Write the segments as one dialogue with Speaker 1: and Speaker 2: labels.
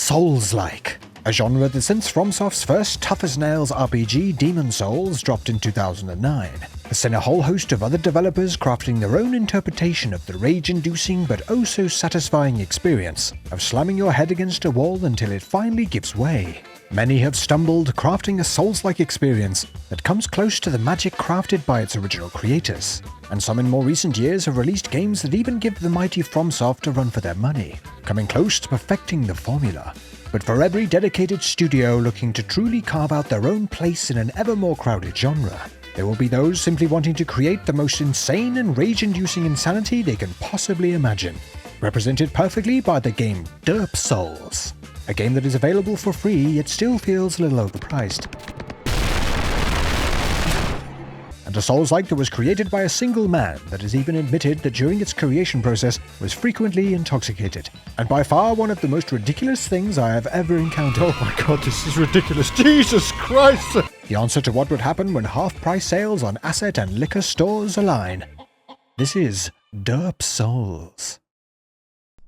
Speaker 1: Souls-like, a genre that since FromSoft's first tough-as-nails RPG Demon Souls dropped in 2009, has seen a whole host of other developers crafting their own interpretation of the rage-inducing but oh-so-satisfying experience of slamming your head against a wall until it finally gives way. Many have stumbled crafting a Souls-like experience that comes close to the magic crafted by its original creators, and some in more recent years have released games that even give the mighty FromSoft a run for their money, coming close to perfecting the formula. But for every dedicated studio looking to truly carve out their own place in an ever more crowded genre, there will be those simply wanting to create the most insane and rage-inducing insanity they can possibly imagine, represented perfectly by the game Derp Souls, a game that is available for free yet still feels a little overpriced. And a Souls-like that was created by a single man that has even admitted that during its creation process was frequently intoxicated, and by far one of the most ridiculous things I have ever encountered.
Speaker 2: Oh my god, this is ridiculous. Jesus Christ!
Speaker 1: The answer to what would happen when half-price sales on asset and liquor stores align. This is Derp Souls.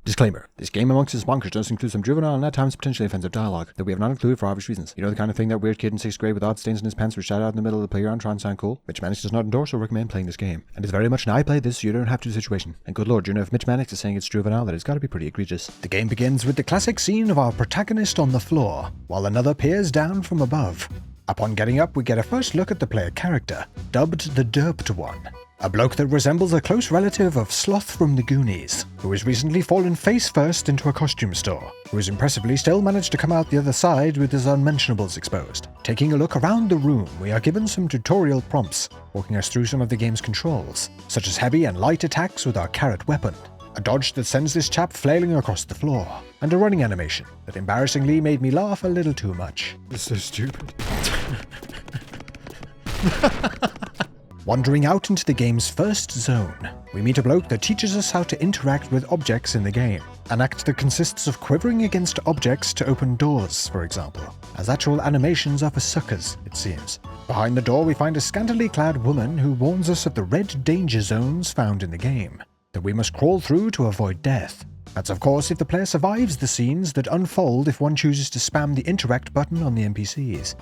Speaker 2: Disclaimer. This game amongst its bonkers does include some juvenile and at times potentially offensive dialogue that we have not included for obvious reasons. You know the kind of thing that weird kid in 6th grade with odd stains in his pants would shout out in the middle of the playground trying to sound cool? MitchManix does not endorse or recommend playing this game, and is very much an I play this so you don't have to situation. And good lord, you know if MitchManix is saying it's juvenile, that it's gotta be pretty egregious.
Speaker 1: The game begins with the classic scene of our protagonist on the floor, while another peers down from above. Upon getting up, we get a first look at the player character, dubbed the Derped One. A bloke that resembles a close relative of Sloth from the Goonies, who has recently fallen face first into a costume store, who has impressively still managed to come out the other side with his unmentionables exposed. Taking a look around the room, we are given some tutorial prompts, walking us through some of the game's controls, such as heavy and light attacks with our carrot weapon, a dodge that sends this chap flailing across the floor, and a running animation that embarrassingly made me laugh a little too much.
Speaker 2: It's so stupid.
Speaker 1: Wandering out into the game's first zone, we meet a bloke that teaches us how to interact with objects in the game, an act that consists of quivering against objects to open doors, for example, as actual animations are for suckers, it seems. Behind the door we find a scantily clad woman who warns us of the red danger zones found in the game, that we must crawl through to avoid death. That's of course if the player survives the scenes that unfold if one chooses to spam the interact button on the NPCs.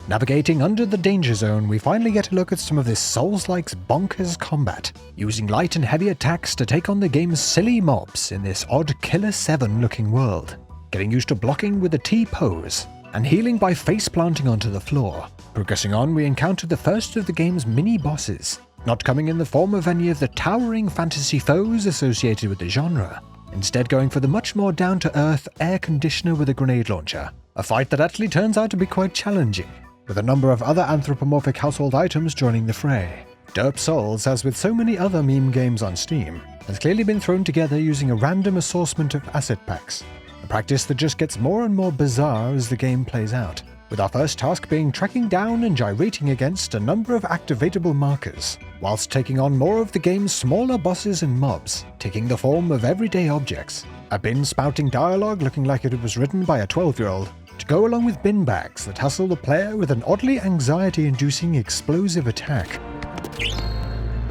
Speaker 1: Navigating under the danger zone, we finally get a look at some of this Souls-like's bonkers combat, using light and heavy attacks to take on the game's silly mobs in this odd Killer 7 looking world, getting used to blocking with a T-pose, and healing by face planting onto the floor. Progressing on, we encounter the first of the game's mini-bosses, not coming in the form of any of the towering fantasy foes associated with the genre, instead going for the much more down-to-earth air conditioner with a grenade launcher, a fight that actually turns out to be quite challenging, with a number of other anthropomorphic household items joining the fray. Derp Souls, as with so many other meme games on Steam, has clearly been thrown together using a random assortment of asset packs, a practice that just gets more and more bizarre as the game plays out, with our first task being tracking down and gyrating against a number of activatable markers, whilst taking on more of the game's smaller bosses and mobs, taking the form of everyday objects, a bin spouting dialogue looking like it was written by a 12-year-old, to go along with bin bags that hustle the player with an oddly anxiety-inducing explosive attack.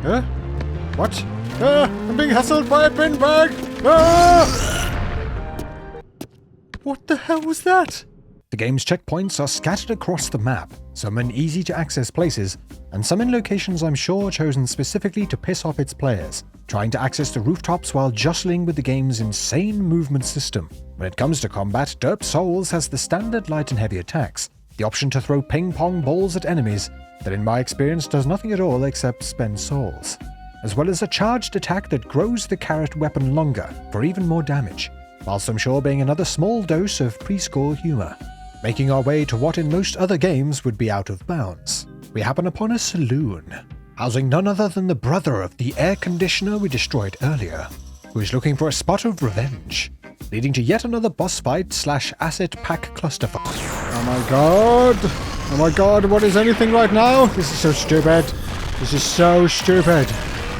Speaker 2: Huh? What? I'm being hustled by a bin bag! Ah! What the hell was that?
Speaker 1: The game's checkpoints are scattered across the map, some in easy-to-access places, and some in locations I'm sure chosen specifically to piss off its players, trying to access the rooftops while jostling with the game's insane movement system. When it comes to combat, Derp Souls has the standard light and heavy attacks, the option to throw ping-pong balls at enemies that in my experience does nothing at all except spend souls, as well as a charged attack that grows the carrot weapon longer for even more damage, whilst I'm sure being another small dose of preschool humour. Making our way to what in most other games would be out of bounds, we happen upon a saloon, housing none other than the brother of the air conditioner we destroyed earlier, who is looking for a spot of revenge. leading to yet another boss fight / asset pack clusterfuck.
Speaker 2: Oh my god! Oh my god, what is anything right now? This is so stupid. This is so stupid.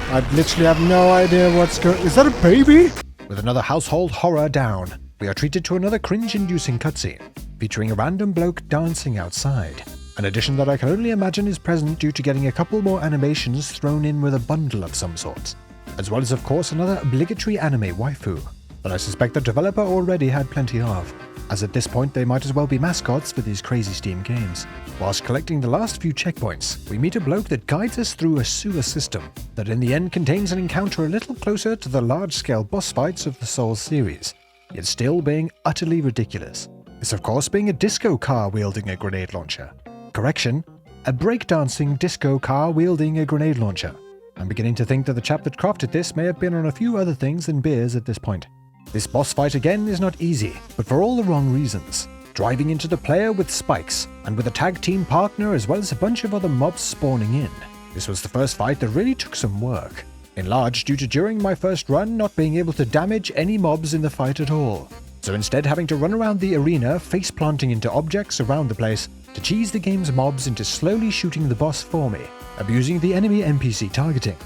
Speaker 2: I literally have no idea what's going... Is that a baby?
Speaker 1: With another household horror down, we are treated to another cringe-inducing cutscene, featuring a random bloke dancing outside. An addition that I can only imagine is present due to getting a couple more animations thrown in with a bundle of some sort. As well as, of course, another obligatory anime waifu, that I suspect the developer already had plenty of, as at this point they might as well be mascots for these crazy Steam games. Whilst collecting the last few checkpoints, we meet a bloke that guides us through a sewer system that in the end contains an encounter a little closer to the large-scale boss fights of the Souls series, yet still being utterly ridiculous. This of course being a disco car wielding a grenade launcher. Correction, a breakdancing disco car wielding a grenade launcher. I'm beginning to think that the chap that crafted this may have been on a few other things than beers at this point. This boss fight again is not easy, but for all the wrong reasons. Driving into the player with spikes, and with a tag team partner as well as a bunch of other mobs spawning in. This was the first fight that really took some work, in large due to during my first run not being able to damage any mobs in the fight at all. So instead having to run around the arena face planting into objects around the place to cheese the game's mobs into slowly shooting the boss for me, abusing the enemy NPC targeting.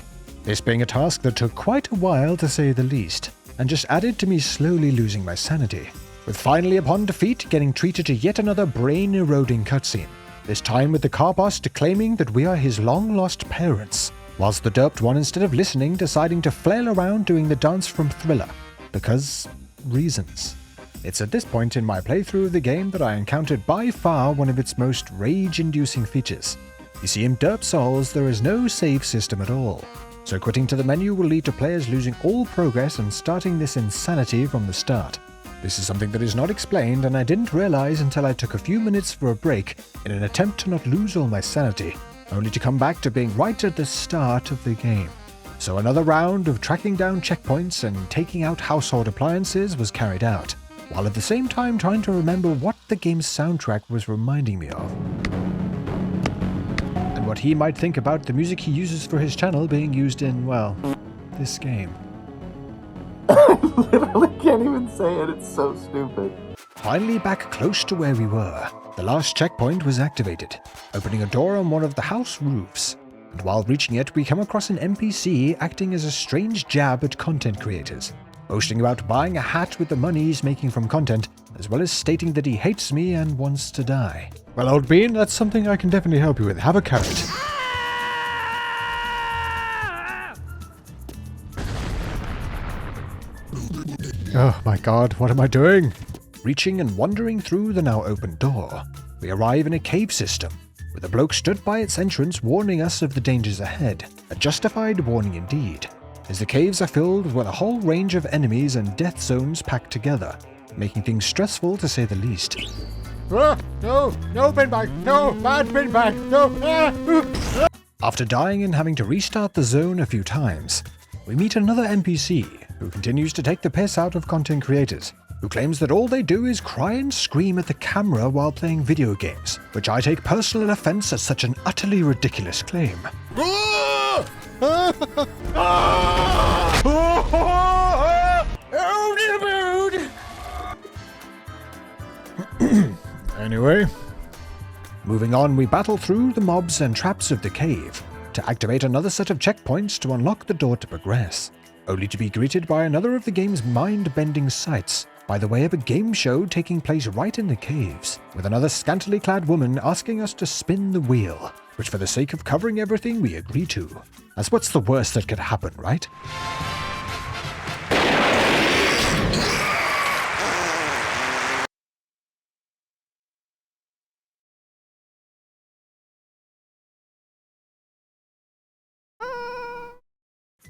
Speaker 1: This being a task that took quite a while to say the least, and just added to me slowly losing my sanity. With finally upon defeat getting treated to yet another brain-eroding cutscene, this time with the car boss declaiming that we are his long-lost parents, whilst the derped one instead of listening deciding to flail around doing the dance from Thriller, because reasons. It's at this point in my playthrough of the game that I encountered by far one of its most rage-inducing features. You see, in Derp Souls there is no save system at all, so quitting to the menu will lead to players losing all progress and starting this insanity from the start. This is something that is not explained, and I didn't realize until I took a few minutes for a break in an attempt to not lose all my sanity, only to come back to being right at the start of the game. So another round of tracking down checkpoints and taking out household appliances was carried out, while at the same time trying to remember what the game's soundtrack was reminding me of. And what he might think about the music he uses for his channel being used in, well, this game.
Speaker 3: I literally can't even say it, it's so stupid.
Speaker 1: Finally back close to where we were, the last checkpoint was activated, opening a door on one of the house roofs. And while reaching it, we come across an NPC acting as a strange jab at content creators, boasting about buying a hat with the money he's making from content, as well as stating that he hates me and wants to die.
Speaker 2: Well, old bean, that's something I can definitely help you with. Have a carrot. Oh my god, what am I doing?
Speaker 1: Reaching and wandering through the now open door, we arrive in a cave system, with a bloke stood by its entrance warning us of the dangers ahead. A justified warning indeed, as the caves are filled with a whole range of enemies and death zones packed together, making things stressful to say the least.
Speaker 2: No, no bin bag, no, bad bin bag, no.
Speaker 1: After dying and having to restart the zone a few times, we meet another NPC who continues to take the piss out of content creators, who claims that all they do is cry and scream at the camera while playing video games, which I take personal offense at such an utterly ridiculous claim.
Speaker 2: Anyway,
Speaker 1: moving on, we battle through the mobs and traps of the cave to activate another set of checkpoints to unlock the door to progress, only to be greeted by another of the game's mind-bending sights by the way of a game show taking place right in the caves, with another scantily clad woman asking us to spin the wheel, which for the sake of covering everything we agree to, as what's the worst that could happen, right?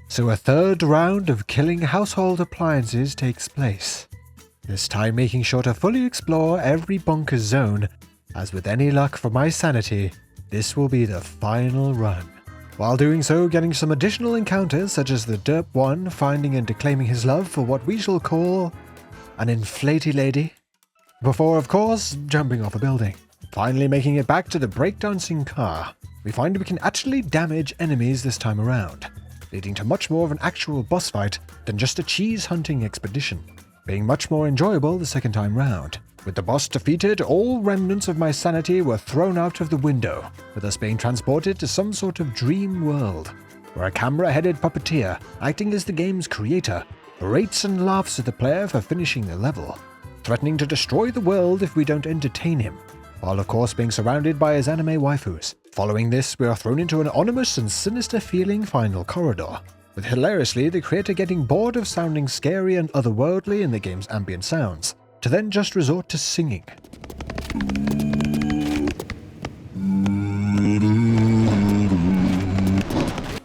Speaker 1: So a third round of killing household appliances takes place, this time making sure to fully explore every bunker zone, as with any luck for my sanity, this will be the final run. While doing so, getting some additional encounters such as the derp one finding and declaiming his love for what we shall call an inflatey lady, before of course jumping off a building. Finally making it back to the breakdancing car, we find we can actually damage enemies this time around, leading to much more of an actual boss fight than just a cheese hunting expedition. being much more enjoyable the second time round. With the boss defeated, all remnants of my sanity were thrown out of the window, with us being transported to some sort of dream world, where a camera-headed puppeteer, acting as the game's creator, berates and laughs at the player for finishing the level, threatening to destroy the world if we don't entertain him, while of course being surrounded by his anime waifus. Following this, we are thrown into an ominous and sinister-feeling final corridor, with hilariously the creator getting bored of sounding scary and otherworldly in the game's ambient sounds, to then just resort to singing.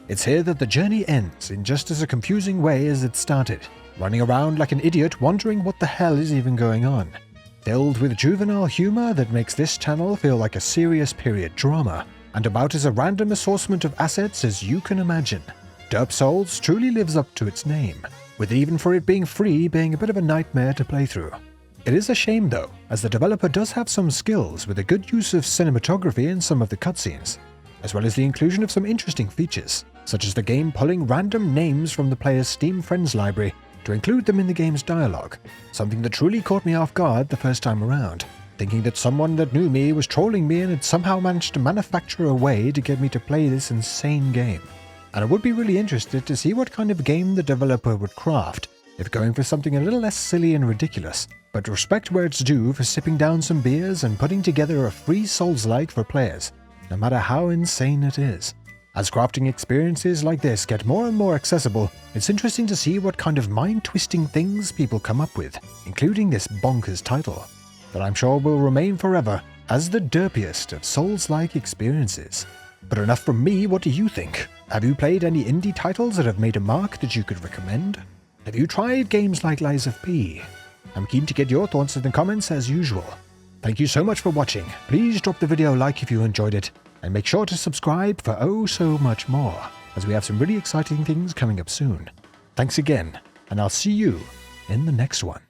Speaker 1: It's here that the journey ends in just as a confusing way as it started, running around like an idiot wondering what the hell is even going on. Filled with juvenile humor that makes this channel feel like a serious period drama, and about as a random assortment of assets as you can imagine. Derp Souls truly lives up to its name, with even for it being free being a bit of a nightmare to play through. It is a shame though, as the developer does have some skills with a good use of cinematography in some of the cutscenes, as well as the inclusion of some interesting features, such as the game pulling random names from the player's Steam Friends library to include them in the game's dialogue, something that truly caught me off guard the first time around, thinking that someone that knew me was trolling me and had somehow managed to manufacture a way to get me to play this insane game. And I would be really interested to see what kind of game the developer would craft, if going for something a little less silly and ridiculous, but respect where it's due for sipping down some beers and putting together a free Souls-like for players, no matter how insane it is. As crafting experiences like this get more and more accessible, it's interesting to see what kind of mind-twisting things people come up with, including this bonkers title, that I'm sure will remain forever as the derpiest of Souls-like experiences. But enough from me, what do you think? Have you played any indie titles that have made a mark that you could recommend? Have you tried games like Lies of P? I'm keen to get your thoughts in the comments as usual. Thank you so much for watching. Please drop the video a like if you enjoyed it, and make sure to subscribe for oh so much more, as we have some really exciting things coming up soon. Thanks again, and I'll see you in the next one.